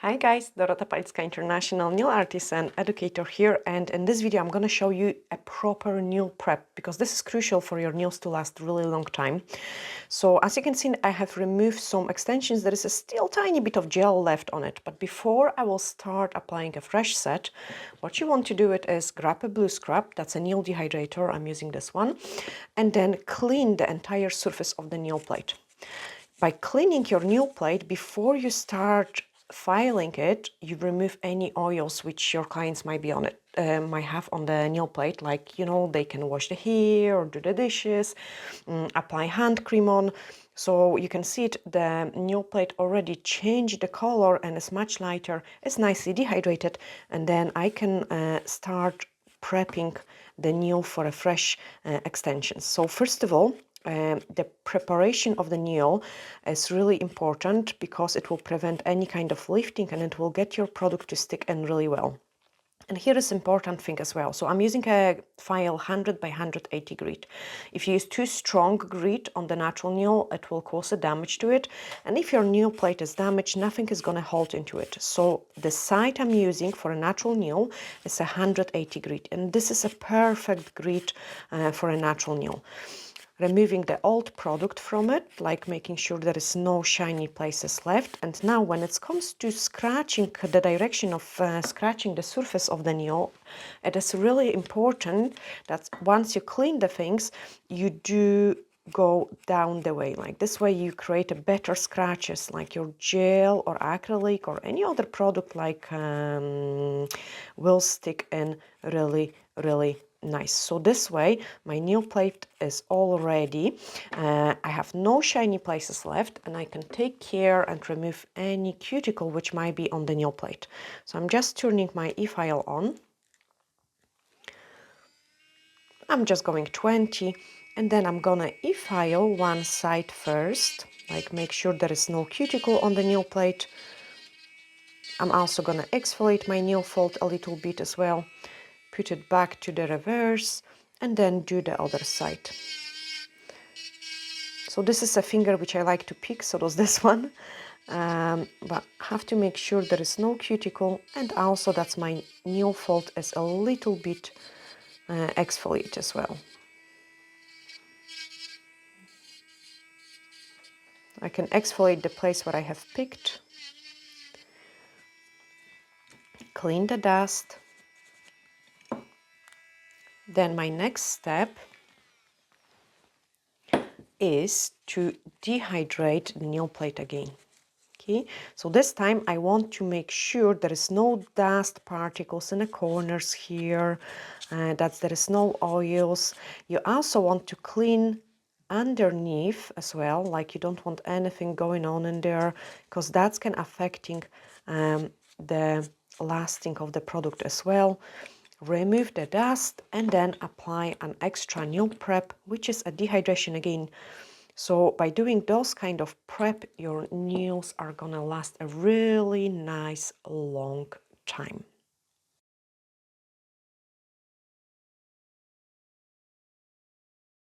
Hi guys, Dorota Palicka, international nail artist and educator here, and in this video I'm going to show you a proper nail prep because this is crucial for your nails to last a really long time. So as you can see, I have removed some extensions. There is a still tiny bit of gel left on it, but before I will start applying a fresh set, what you want to do is grab a blue scrub, that's a nail dehydrator, I'm using this one, and then clean the entire surface of the nail plate. By cleaning your nail plate before you start filing it, you remove any oils which your clients might be on it, might have on the nail plate, like, you know, they can wash the hair or do the dishes, apply hand cream on. So you can see it, the nail plate already changed the color and is much lighter, it's nicely dehydrated, and then I can start prepping the nail for a fresh extension. So first of all, the preparation of the nail is really important because it will prevent any kind of lifting and it will get your product to stick in really well. And here is important thing as well. So I'm using a file 100 by 180 grit. If you use too strong grit on the natural nail, it will cause a damage to it. And if your nail plate is damaged, nothing is going to hold into it. So the side I'm using for a natural nail is a 180 grit. And this is a perfect grit for a natural nail. Removing the old product from it, like making sure there is no shiny places left. And now when it comes to scratching, the direction of scratching the surface of the nail, it is really important that once you clean the things, you do go down the way. Like this way you create a better scratches, like your gel or acrylic or any other product like will stick in really nice. So this way my nail plate is all ready. I have no shiny places left and I can take care and remove any cuticle which might be on the nail plate. So I'm just turning my e-file on. I'm just going 20 and then I'm gonna e-file one side first, like make sure there is no cuticle on the nail plate. I'm also gonna exfoliate my nail fold a little bit as well, put it back to the reverse and then do the other side. So this is a finger which I like to pick, so does this one. But have to make sure there is no cuticle and also that my nail fold is a little bit exfoliate as well. I can exfoliate the place where I have picked, clean the dust. Then my next step is to dehydrate the nail plate again. Okay, so this time I want to make sure there is no dust particles in the corners here, that there is no oils. You also want to clean underneath as well, like you don't want anything going on in there, because that's can affecting the lasting of the product as well. Remove the dust and then apply an extra nail prep, which is a dehydration again. So by doing those kind of prep, your nails are gonna last a really nice long time.